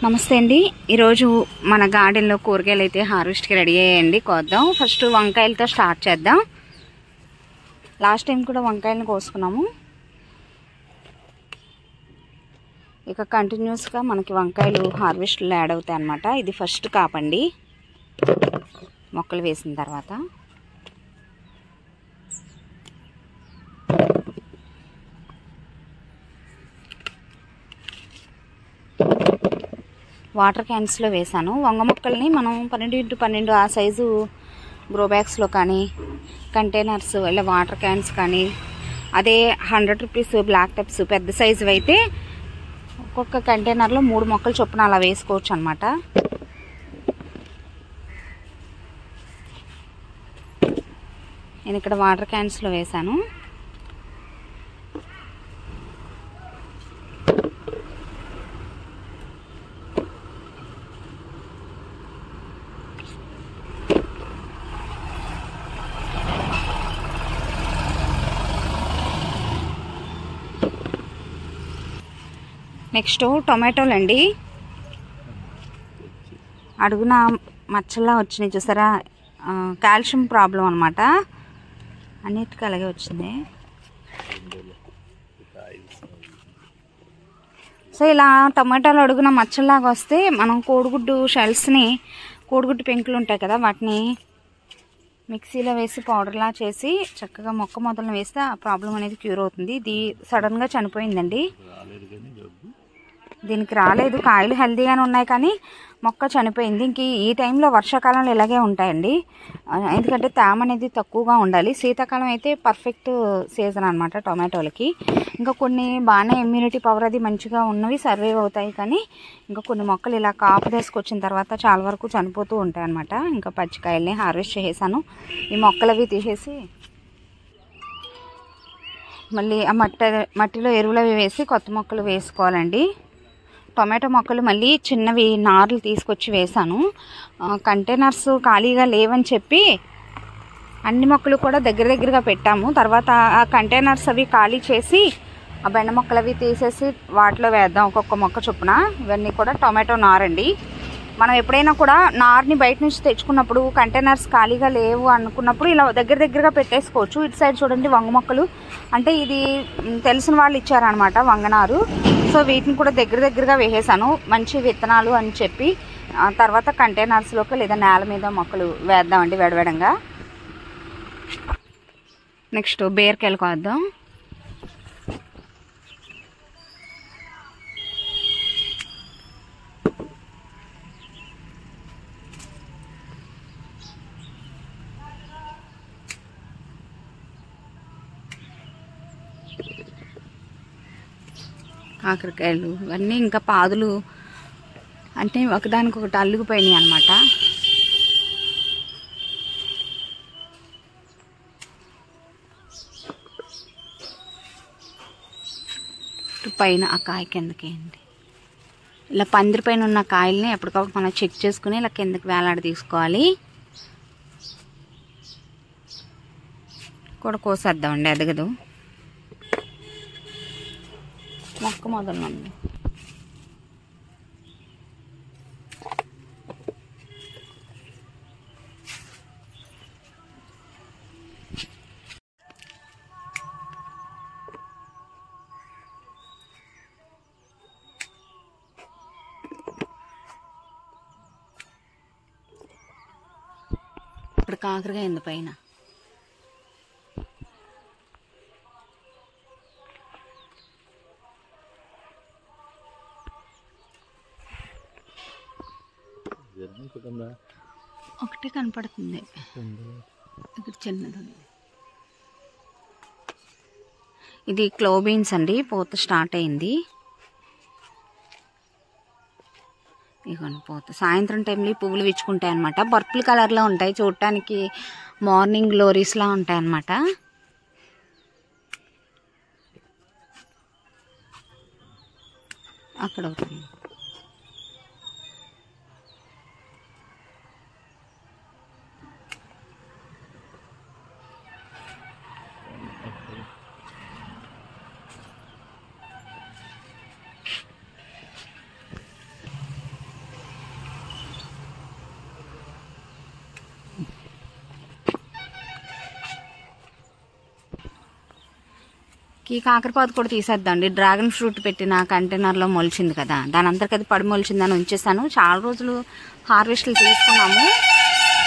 నమస్తే అండి. ఈరోజు మన గార్డెన్లో కూరగాయలు అయితే హార్వెస్ట్కి రెడీ అయ్యాయండి. కోద్దాం. ఫస్ట్ వంకాయలతో స్టార్ట్ చేద్దాం. లాస్ట్ టైం కూడా వంకాయలను కోసుకున్నాము. ఇక కంటిన్యూస్గా మనకి వంకాయలు హార్వెస్ట్లో యాడ్ అవుతాయి అన్నమాట. ఇది ఫస్ట్ కాపండి మొక్కలు వేసిన తర్వాత. వాటర్ క్యాన్స్లో వేసాను. వంగ మొక్కల్ని మనం 12x12 ఆ సైజు గ్రో బ్యాగ్స్లో కానీ కంటైనర్స్ ఇలా వాటర్ క్యాన్స్ కానీ, అదే 100 రూపీస్ బ్లాక్ టెప్స్ పెద్ద సైజు అయితే ఒక్కొక్క కంటైనర్లో 3 మొక్కలు చొప్పున అలా వేసుకోవచ్చు అనమాట. నేను ఇక్కడ వాటర్ క్యాన్స్లో వేసాను. నెక్స్ట్ టొమాటోలు అండి. అడుగున మచ్చల్లా వచ్చినాయి చూసారా, కాల్షియం ప్రాబ్లం అనమాట. అన్నిటికీ అలాగే వచ్చింది. సో ఇలా టొమాటోలు అడుగున మచ్చల్లాగా వస్తే మనం కోడిగుడ్డు షెల్స్ని, కోడిగుడ్డు పెంకులు ఉంటాయి కదా, వాటిని మిక్సీలో వేసి పౌడర్లా చేసి చక్కగా మొక్క మొదలను వేస్తే ఆ ప్రాబ్లం అనేది క్యూర్ అవుతుంది. ఇది సడన్గా చనిపోయిందండి. దీనికి రాలేదు, కాయలు హెల్తీగానే ఉన్నాయి కానీ మొక్క చనిపోయింది. ఇంక ఈ టైంలో వర్షాకాలంలో ఇలాగే ఉంటాయండి, ఎందుకంటే తేమ అనేది తక్కువగా ఉండాలి. శీతాకాలం అయితే పర్ఫెక్ట్ సీజన్ అనమాట టొమాటోలకి. ఇంకా కొన్ని బాగానే ఇమ్యూనిటీ పవర్ అది మంచిగా ఉన్నవి సర్వైవ్ అవుతాయి, కానీ ఇంకా కొన్ని మొక్కలు ఇలా కాపు తీసుకొచ్చిన తర్వాత చాలా వరకు చనిపోతూ ఉంటాయి అనమాట. ఇంకా పచ్చికాయల్ని హార్వెస్ట్ చేసేసాను. ఈ మొక్కలు అవి తీసేసి మళ్ళీ ఆ మట్టిలో ఎరువులు అవి వేసి కొత్త మొక్కలు వేసుకోవాలండి. టొమాటో మొక్కలు మళ్ళీ చిన్నవి నార్లు తీసుకొచ్చి వేసాను. కంటైనర్స్ ఖాళీగా లేవని చెప్పి అన్ని మొక్కలు కూడా దగ్గరగా పెట్టాము. తర్వాత ఆ కంటైనర్స్ అవి ఖాళీ చేసి ఆ బెండ మొక్కలు అవి తీసేసి వాటిలో వేద్దాం ఒక్కొక్క మొక్క చొప్పున. ఇవన్నీ కూడా టొమాటో నారండి. మనం ఎప్పుడైనా కూడా నార్ని బయట నుంచి తెచ్చుకున్నప్పుడు కంటైనర్స్ ఖాళీగా లేవు అనుకున్నప్పుడు ఇలా దగ్గరగా పెట్టేసుకోవచ్చు. ఇటు సైడ్ చూడండి వంగ మొక్కలు, అంటే ఇది తెలిసిన వాళ్ళు ఇచ్చారనమాట వంగనారు. సో వీటిని కూడా దగ్గరగా వేసేసాను, మంచి విత్తనాలు అని చెప్పి. తర్వాత కంటైనర్స్లోకి లేదా నేల మీద మొక్కలు వేద్దామండి విడవిడంగా. నెక్స్ట్ బీరకాయలు కోద్దాం. కాకరకాయలు ఇవన్నీ ఇంకా పాదులు అంటే ఒకదానికొకటి అల్లుకుపోయినాయి అన్నమాట. పైన ఆ కాయ కిందకి ఏంటి ఇలా పందిరి పైన ఉన్న కాయల్ని ఎప్పటికప్పుడు మనం చెక్ చేసుకుని ఇలా కిందకి వేలాడి తీసుకోవాలి. కూడా కోసేద్దామండి, ఎదగదు మొక్క మొదలు. ఇప్పుడు కాకరకాయ ఉంది పైన. ఒకటి కనపడుతుంది, ఇక్కడ చిన్నది ఉంది. ఇది క్లో బీన్స్ అండి, పూత స్టార్ట్ అయింది. ఇదిగోండి పూత. సాయంత్రం టైంలో పువ్వులు విచ్చుకుంటాయి అనమాట. పర్పుల్ కలర్లో ఉంటాయి, చూడటానికి మార్నింగ్ గ్లోరీస్లా ఉంటాయి అన్నమాట. అక్కడ అవుతుంది. ఈ కాకరపాదు కూడా తీసేద్దాండి. డ్రాగన్ ఫ్రూట్ పెట్టిన కంటైనర్లో మొలిచింది కదా, దాని అంతరికి అది పడి మొలిచిందని ఉంచేసాను. చాలా రోజులు హార్వెస్ట్లు తీసుకున్నాము,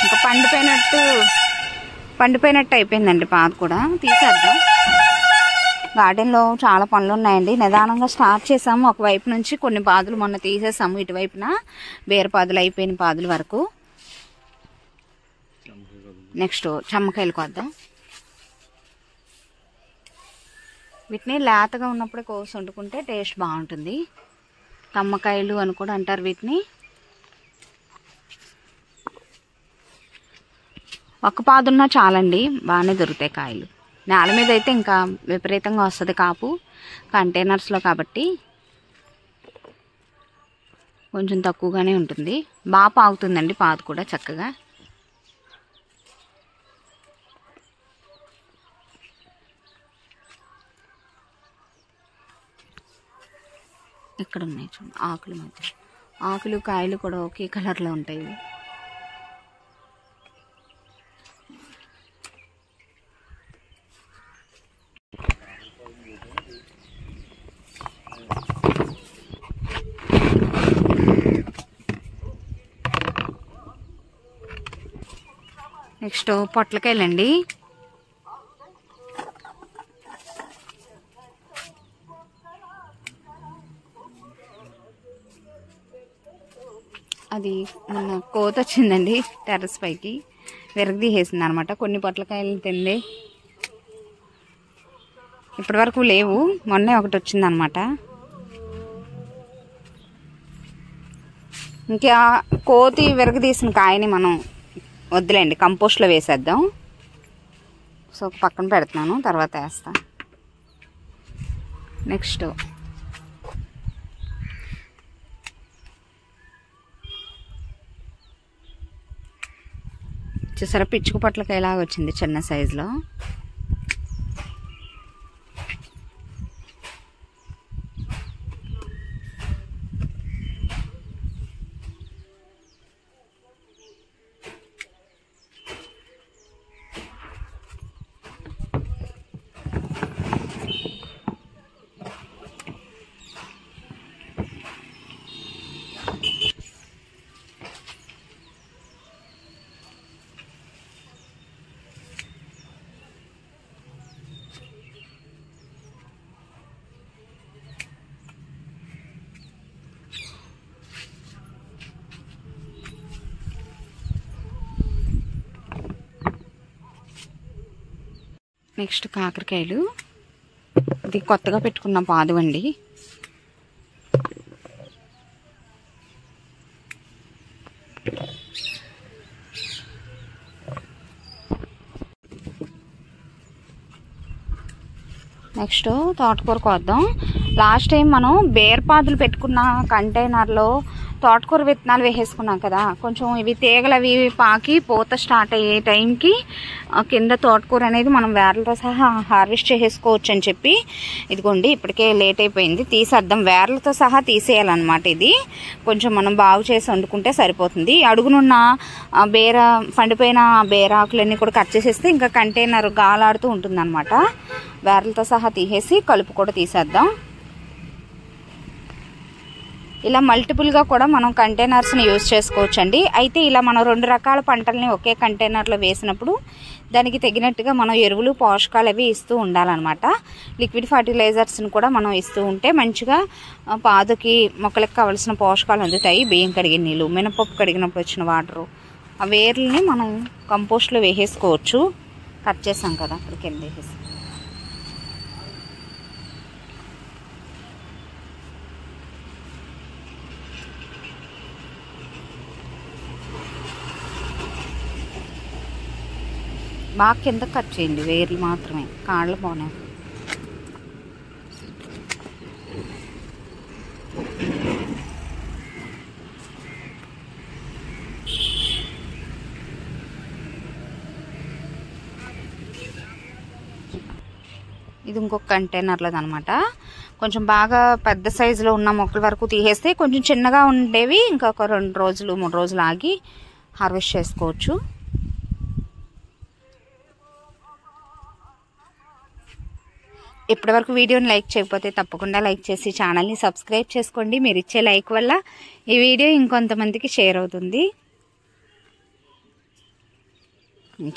ఇంకా పండిపోయినట్టు అయిపోయిందండి పాదు కూడా. తీసేద్దాం. గార్డెన్లో చాలా పనులు ఉన్నాయండి. నిదానంగా స్టార్ట్ చేసాము. ఒకవైపు నుంచి కొన్ని పాదులు మొన్న తీసేసాము, ఇటువైపున బేర పాదులు అయిపోయిన పాదుల వరకు. నెక్స్ట్ చమ్మకాయలు కొద్దాం. వీటిని లేతగా ఉన్నప్పుడే కోసి వండుకుంటే టేస్ట్ బాగుంటుంది. తమ్మకాయలు అని కూడా అంటారు వీటిని. ఒక్క పాదున్నా చాలండి, బాగానే దొరుకుతాయి కాయలు. నేల మీద అయితే ఇంకా విపరీతంగా వస్తుంది కాపు, కంటైనర్స్లో కాబట్టి కొంచెం తక్కువగానే ఉంటుంది. బాగా పాగుతుందండి పాదు కూడా చక్కగా. ఇక్కడ ఉన్నాయి చూడండి ఆకులు, మధ్య ఆకులు కాయలు కూడా ఒకే కలర్లో ఉంటాయి. నెక్స్ట్ పొట్లకాయలండి. అది మొన్న కోత వచ్చిందండి టెర్రస్ పైకి, విరగదీసేసింది అనమాట. కొన్ని పొట్లకాయలు తింది, ఇప్పటి వరకు లేవు, మొన్నే ఒకటి వచ్చిందనమాట. ఇంకా కోతి విరగదీసిన కాయని మనం వద్దులేండి, కంపోస్ట్లో వేసేద్దాం. సో పక్కన పెడుతున్నాను, తర్వాత వేస్తా. నెక్స్ట్ చూసారా పిచ్చుకు పొట్లకాయలాగా వచ్చింది చిన్న సైజులో. నెక్స్ట్ కాకరకాయలు. ఇది కొత్తగా పెట్టుకున్న పాదు అండి. నెక్స్ట్ తోటకూర కోద్దాం. లాస్ట్ టైం మనం బేరపాదులు పెట్టుకున్న కంటైనర్లో తోటకూర విత్తనాలు వేసేసుకున్నాం కదా, కొంచెం ఇవి తీగలు అవి పాకి పూత స్టార్ట్ అయ్యే టైంకి కింద తోటకూర అనేది మనం వేర్లతో సహా హార్వెస్ట్ చేసేసుకోవచ్చు అని చెప్పి, ఇదిగోండి ఇప్పటికే లేట్ అయిపోయింది, తీసేద్దాం. వేర్లతో సహా తీసేయాలన్నమాట. ఇది కొంచెం మనం బాగు చేసి వండుకుంటే సరిపోతుంది. అడుగునున్న పండిపోయిన బేరాకులన్నీ కూడా కట్ చేసేస్తే ఇంకా కంటైనర్ గాలాడుతూ ఉంటుంది అనమాట. వేర్లతో సహా తీసేసి కలుపు కూడా తీసేద్దాం. ఇలా మల్టిపుల్గా కూడా మనం కంటైనర్స్ని యూజ్ చేసుకోవచ్చు అండి. అయితే ఇలా మనం 2 రకాల పంటల్ని ఒకే కంటైనర్లో వేసినప్పుడు దానికి తగినట్టుగా మనం ఎరువులు పోషకాలు అవి ఇస్తూ ఉండాలన్నమాట. లిక్విడ్ ఫర్టిలైజర్స్ని కూడా మనం ఇస్తూ ఉంటే మంచిగా పాదుకి మొక్కలకు కావాల్సిన పోషకాలు అందుతాయి. బియ్యం కడిగిన నీళ్ళు, మినపప్పు కడిగినప్పుడు వచ్చిన వాటరు, ఆ వేర్లని మనం కంపోస్ట్లో వేసేసుకోవచ్చు. కట్ చేసాం కదా అక్కడికి వెళ్ళి వేసేసి. బాగా కింద కట్ చేయండి, వేర్లు మాత్రమే, కాళ్ళు పోనే. ఇది ఇంకొక కంటైనర్లోది అనమాట. కొంచెం బాగా పెద్ద సైజులో ఉన్న మొక్కల వరకు తీసేస్తే కొంచెం చిన్నగా ఉండేవి ఇంకొక 2 రోజులు 3 రోజులు ఆగి హార్వెస్ట్ చేసుకోవచ్చు. ఇప్పటివరకు వీడియోని లైక్ చేయకపోతే తప్పకుండా లైక్ చేసి ఛానల్ని సబ్స్క్రైబ్ చేసుకోండి. మీరు ఇచ్చే లైక్ వల్ల ఈ వీడియో ఇంకొంతమందికి షేర్ అవుతుంది.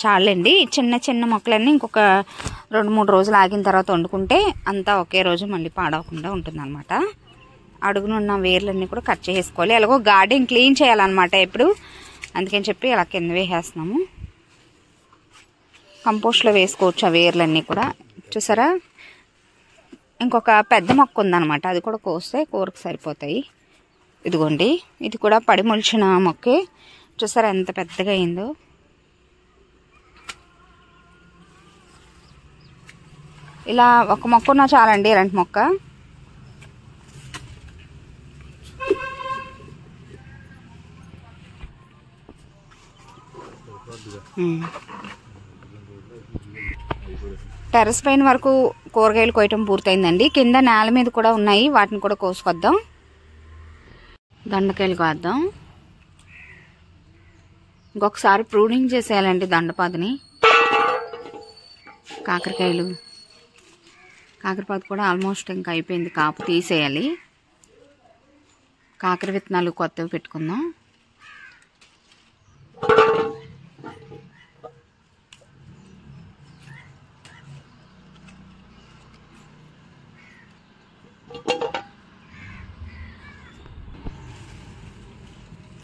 చాలండి. చిన్న చిన్న మొక్కలన్నీ ఇంకొక 2-3 రోజులు ఆగిన తర్వాత వండుకుంటే అంతా ఒకే రోజు మళ్ళీ పాడవకుండా ఉంటుందన్నమాట. అడుగునున్న వేర్లన్నీ కూడా కట్ చేసుకోవాలి. అలాగో గార్డెన్ క్లీన్ చేయాలన్నమాట ఎప్పుడు, అందుకని చెప్పి అలా కింద వేసేస్తున్నాము. కంపోస్ట్లో వేసుకోవచ్చు ఆ వేర్లన్నీ కూడా. చూసారా, ఇంకొక పెద్ద మొక్క ఉందన్నమాట, అది కూడా కోస్తే కూరకు సరిపోతాయి. ఇదిగోండి, ఇది కూడా పడి మొలిచిన మొక్కే. చూసారా ఎంత పెద్దగా అయిందో. ఇలా ఒక మొక్క ఉన్నా చాలండి, ఇలాంటి మొక్క. టెర్రస్ పైన వరకు కూరగాయలు కోయటం పూర్తయిందండి. కింద నేల మీద కూడా ఉన్నాయి, వాటిని కూడా కోసుకొద్దాం. దొండకాయలు కోద్దాం. ఇంకొకసారి ప్రూనింగ్ చేసేయాలండి దొండపాదని. కాకరపాదు కూడా ఆల్మోస్ట్ ఇంకా అయిపోయింది, కాపు తీసేయాలి. కాకర విత్తనాలు కొత్తవి పెట్టుకుందాం.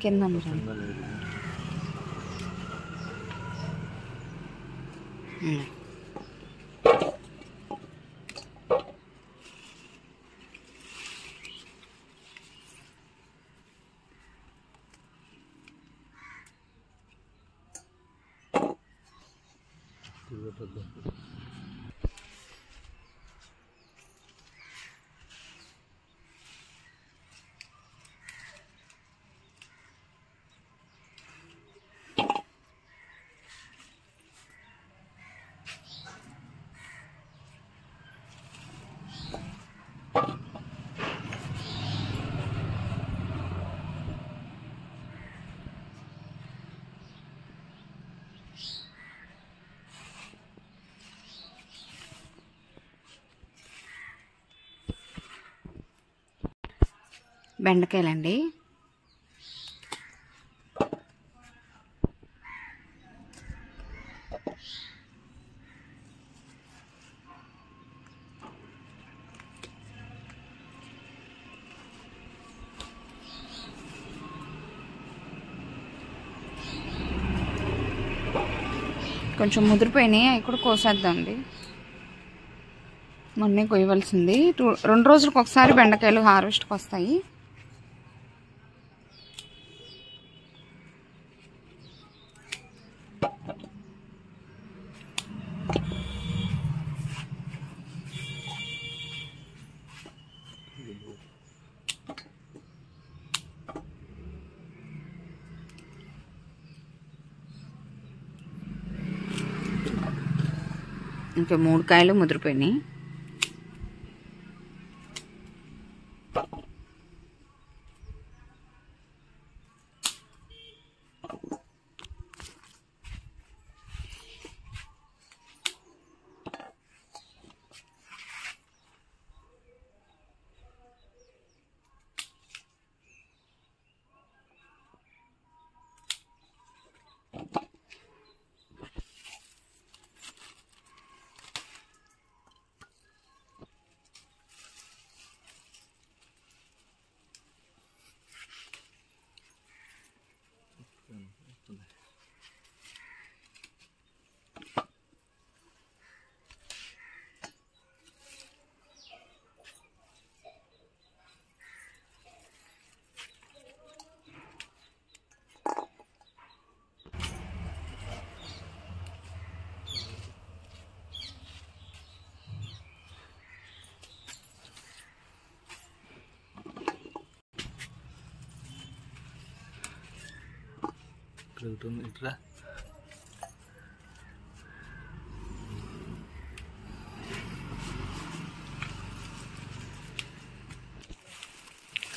కింద బెండకాయలండి. కొంచెం ముదిరిపోయినాయి, అవి కూడా కోసేద్దామండి. మొన్నే కొయ్యవలసింది. 2 రోజులకు ఒకసారి బెండకాయలు హార్వెస్ట్కి వస్తాయి. ఇంకా 3 కాయలు ముదిరిపోయినాయి.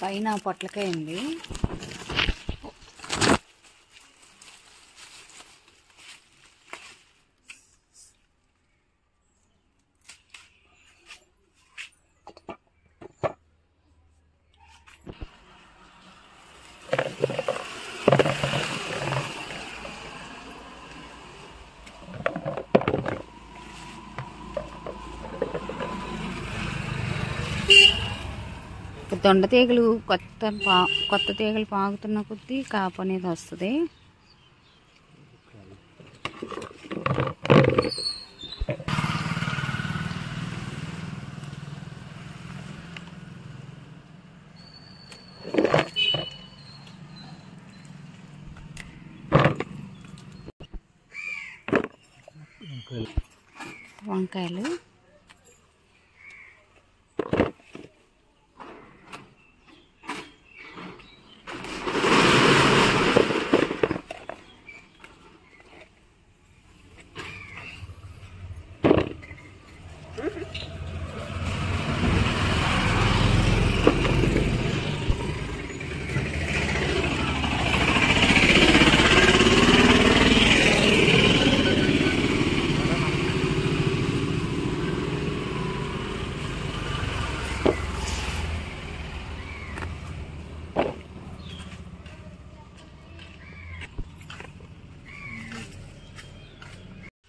పైన పొట్లకాయ ఉంది. దొండ తీగలు కొత్త తీగలు పాగుతున్న కొద్దీ కాపు అనేది వస్తుంది. వంకాయలు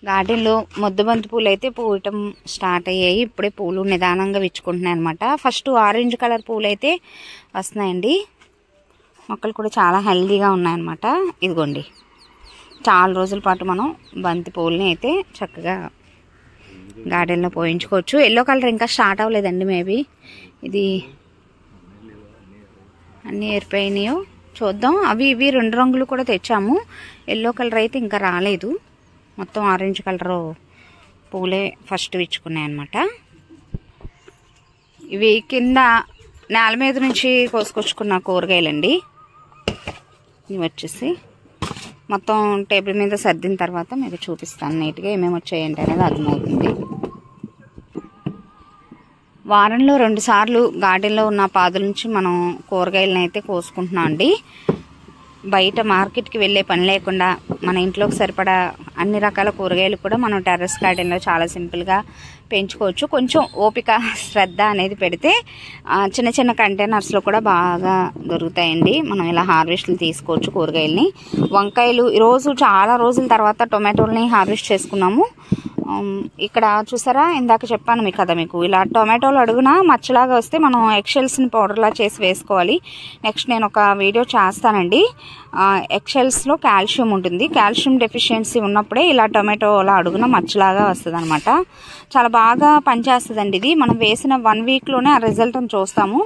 గార్డెన్లో ముద్దబంతి పూలు అయితే పూయటం స్టార్ట్ అయ్యాయి. ఇప్పుడే పూలు నిదానంగా విచ్చుకుంటున్నాయి అనమాట. ఫస్ట్ ఆరెంజ్ కలర్ పూలు అయితే వస్తున్నాయండి. మొక్కలు కూడా చాలా హెల్దీగా ఉన్నాయన్నమాట. ఇదిగోండి, చాలా రోజుల పాటు మనం బంతి పూలని అయితే చక్కగా గార్డెన్లో పోయించుకోవచ్చు. ఎల్లో కలర్ ఇంకా స్టార్ట్ అవ్వలేదండి. మేబీ ఇది అన్నీ ఏరిపోయినాయో చూద్దాం. అవి ఇవి 2 రంగులు కూడా తెచ్చాము. ఎల్లో కలర్ అయితే ఇంకా రాలేదు. మొత్తం ఆరెంజ్ కలర్ పూలే ఫస్ట్ విచ్చుకున్నాయి అన్నమాట. ఇవి కింద నేల మీద నుంచి కోసుకొచ్చుకున్న కూరగాయలండి. ఇవి వచ్చేసి మొత్తం టేబుల్ మీద సర్దిన తర్వాత మీకు చూపిస్తాను నీట్గా ఏమేమి వచ్చాయంటే అనేది అర్థమవుతుంది. వారంలో 2 సార్లు గార్డెన్లో ఉన్న పాదుల నుంచి మనం కూరగాయలను అయితే కోసుకుంటున్నాం అండి. బయట మార్కెట్కి వెళ్ళే పని లేకుండా మన ఇంట్లోకి సరిపడా అన్ని రకాల కూరగాయలు కూడా మనం టెర్రస్ గార్డెన్లో చాలా సింపుల్గా పెంచుకోవచ్చు. కొంచెం ఓపిక శ్రద్ధ అనేది పెడితే చిన్న చిన్న కంటైనర్స్లో కూడా బాగా దొరుకుతాయండి. మనం ఇలా హార్వెస్ట్లు తీసుకోవచ్చు కూరగాయలని. వంకాయలు ఈరోజు చాలా రోజుల తర్వాత టొమాటోల్ని హార్వెస్ట్ చేసుకున్నాము. ఇక్కడ చూసారా, ఇందాక చెప్పాను మీకు కదా, మీకు ఇలా టొమాటోలు అడుగున మచ్చలాగా వస్తే మనం ఎగ్షెల్స్ని పౌడర్లా చేసి వేసుకోవాలి. నెక్స్ట్ నేను ఒక వీడియో చేస్తానండి. ఎగ్షెల్స్లో కాల్షియం ఉంటుంది. కాల్షియం డెఫిషియన్సీ ఉన్నప్పుడే ఇలా టొమాటోలా అడుగున మచ్చలాగా వస్తుంది అనమాట. చాలా బాగా పనిచేస్తుందండి ఇది. మనం వేసిన 1 వీక్లోనే ఆ రిజల్ట్ని చూస్తాము.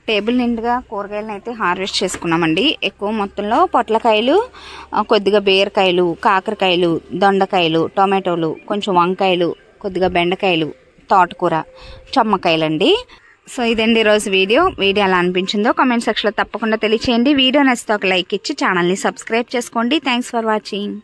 టేబుల్ నిండుగా కూరగాయలను అయితే హార్వెస్ట్ చేసుకున్నామండి. ఎక్కువ మొత్తంలో పొట్లకాయలు, కొద్దిగా బీరకాయలు, కాకరకాయలు, దొండకాయలు, టొమాటోలు, కొంచెం వంకాయలు, కొద్దిగా బెండకాయలు, తోటకూర, చమ్మకాయలండి. సో ఇదండి ఈరోజు వీడియో ఎలా అనిపించిందో కామెంట్ సెక్షన్లో తప్పకుండా తెలియచేయండి. వీడియో నచ్చితే ఒక లైక్ ఇచ్చి ఛానల్ని సబ్స్క్రైబ్ చేసుకోండి. Thanks for watching.